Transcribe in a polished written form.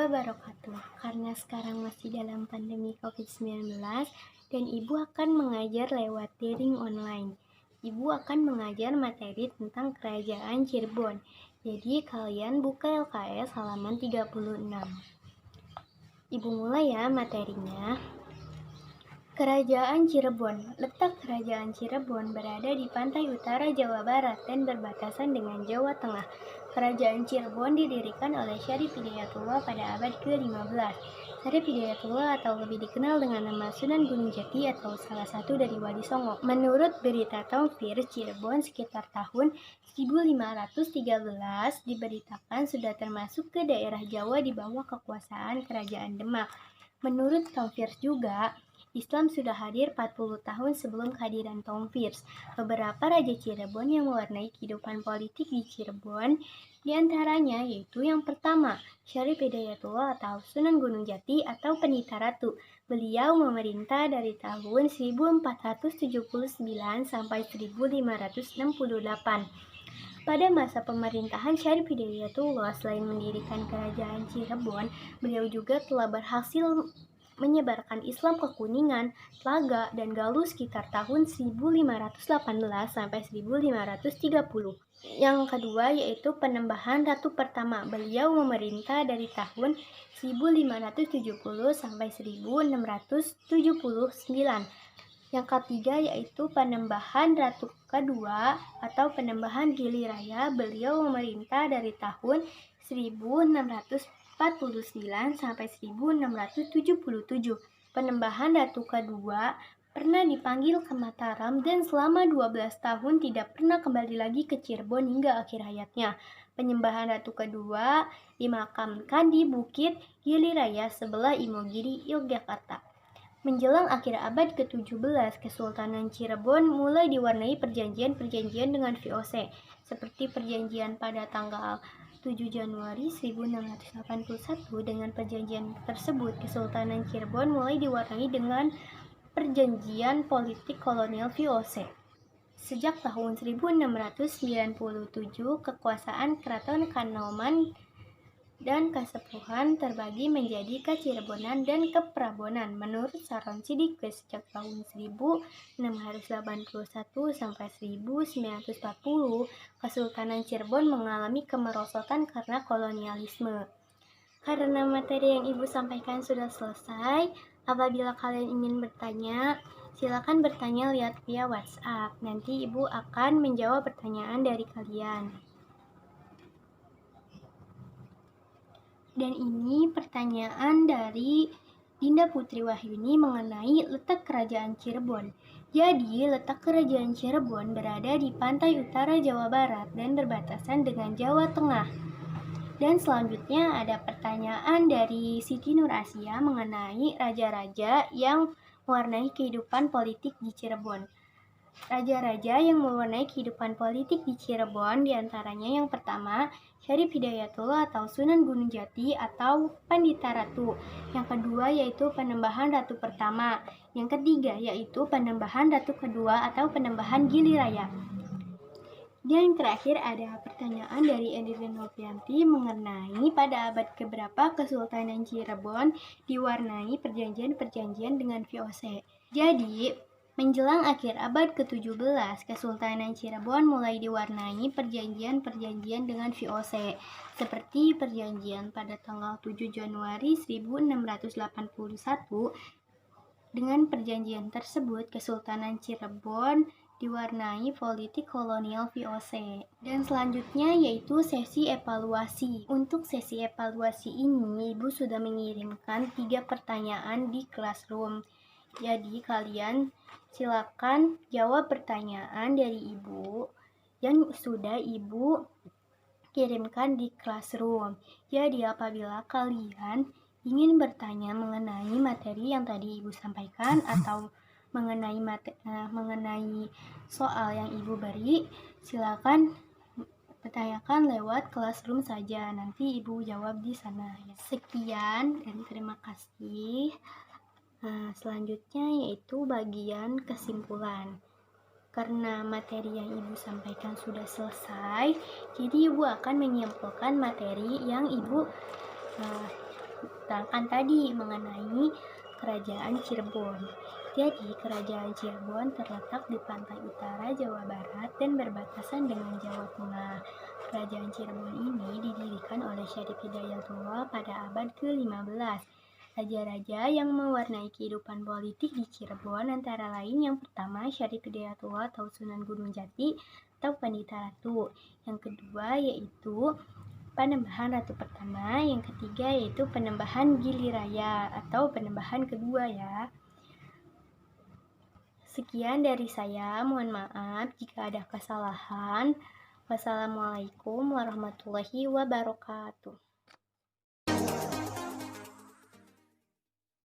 wabarakatuh. Karena sekarang masih dalam pandemi COVID-19 dan Ibu akan mengajar lewat daring online. Ibu akan mengajar materi tentang Kerajaan Cirebon. Jadi kalian buka LKS halaman 36. Ibu mulai ya materinya. Kerajaan Cirebon. Letak Kerajaan Cirebon berada di pantai utara Jawa Barat dan berbatasan dengan Jawa Tengah. Kerajaan Cirebon didirikan oleh Syarif Hidayatullah pada abad ke-15. Syarif Hidayatullah atau lebih dikenal dengan nama Sunan Gunung Jati atau salah satu dari Wali Songo. Menurut berita Tamfir, Cirebon sekitar tahun 1513 diberitakan sudah termasuk ke daerah Jawa di bawah kekuasaan Kerajaan Demak. Menurut Tamfir juga, Islam sudah hadir 40 tahun sebelum kehadiran Tamfir. Beberapa raja Cirebon yang mewarnai kehidupan politik di Cirebon, diantaranya yaitu yang pertama, Syarif Hidayatullah atau Sunan Gunung Jati atau Pendita Ratu. Beliau memerintah dari tahun 1479 sampai 1568. Pada masa pemerintahan Syarif Hidayatullah, selain mendirikan kerajaan Cirebon, beliau juga telah berhasil menyebarkan Islam ke Kuningan, Tlaga, dan Galuh sekitar tahun 1518 sampai 1530. Yang kedua yaitu Penembahan Ratu Pertama. Beliau memerintah dari tahun 1570 sampai 1679. Yang ketiga yaitu Penembahan Ratu Kedua atau Penembahan Gili Raya. Beliau memerintah dari tahun 1649 sampai 1677. Penembahan Ratu Kedua pernah dipanggil ke Mataram dan selama 12 tahun tidak pernah kembali lagi ke Cirebon hingga akhir hayatnya. Penyembahan Ratu Kedua dimakamkan di Bukit Gili Raya sebelah Imogiri, Yogyakarta. Menjelang akhir abad ke-17, Kesultanan Cirebon mulai diwarnai perjanjian-perjanjian dengan VOC, seperti perjanjian pada tanggal 7 Januari 1681. Dengan perjanjian tersebut, Kesultanan Cirebon mulai diwarnai dengan perjanjian politik kolonial VOC. Sejak tahun 1697, kekuasaan Keraton Kanoman dan Kasepuhan terbagi menjadi Kacirebonan dan Keprabonan. Menurut Saron Siddique, sejak tahun 1681 sampai 1940, Kesultanan Cirebon mengalami kemerosotan karena kolonialisme. Karena materi yang Ibu sampaikan sudah selesai, apabila kalian ingin bertanya, silakan bertanya lihat via WhatsApp. Nanti Ibu akan menjawab pertanyaan dari kalian. Dan ini pertanyaan dari Dinda Putri Wahyuni mengenai letak Kerajaan Cirebon. Jadi, letak Kerajaan Cirebon berada di pantai utara Jawa Barat dan berbatasan dengan Jawa Tengah. Dan selanjutnya ada pertanyaan dari Siti Nur Asia mengenai raja-raja yang mewarnai kehidupan politik di Cirebon. Raja-raja yang mewarnai kehidupan politik di Cirebon diantaranya yang pertama, Syarif Hidayatullah atau Sunan Gunung Jati atau Pandita Ratu. Yang kedua yaitu Penembahan Ratu Pertama. Yang ketiga yaitu Penembahan Ratu Kedua atau Penembahan Gili Raya. Dan yang terakhir ada pertanyaan dari Endri Novianti mengenai pada abad keberapa Kesultanan Cirebon diwarnai perjanjian-perjanjian dengan VOC. Jadi, menjelang akhir abad ke-17, Kesultanan Cirebon mulai diwarnai perjanjian-perjanjian dengan VOC, seperti perjanjian pada tanggal 7 Januari 1681. Dengan perjanjian tersebut, Kesultanan Cirebon diwarnai politik kolonial VOC. Dan selanjutnya yaitu sesi evaluasi. Untuk sesi evaluasi ini, Ibu sudah mengirimkan 3 pertanyaan di Classroom. Jadi kalian silakan jawab pertanyaan dari Ibu yang sudah Ibu kirimkan di Classroom. Jadi apabila kalian ingin bertanya mengenai materi yang tadi Ibu sampaikan atau mengenai soal yang Ibu beri, silakan bertanyakan lewat Classroom saja. Nanti Ibu jawab di sana. Sekian dan terima kasih. Selanjutnya yaitu bagian kesimpulan. Karena materi yang Ibu sampaikan sudah selesai, jadi Ibu akan menyimpulkan materi yang Ibu menceritakan tadi mengenai Kerajaan Cirebon. Jadi, Kerajaan Cirebon terletak di pantai utara Jawa Barat dan berbatasan dengan Jawa Tengah. Kerajaan Cirebon ini didirikan oleh Syarif Hidayatullah pada abad ke-15. Raja-raja yang mewarnai kehidupan politik di Cirebon antara lain yang pertama Syarif Hidayatullah atau Sunan Gunung Jati atau Pandita Ratu. Yang kedua yaitu Panembahan Ratu pertama, yang ketiga yaitu Panembahan Giliraya atau Panembahan kedua ya. Sekian dari saya, mohon maaf jika ada kesalahan. Wassalamualaikum warahmatullahi wabarakatuh.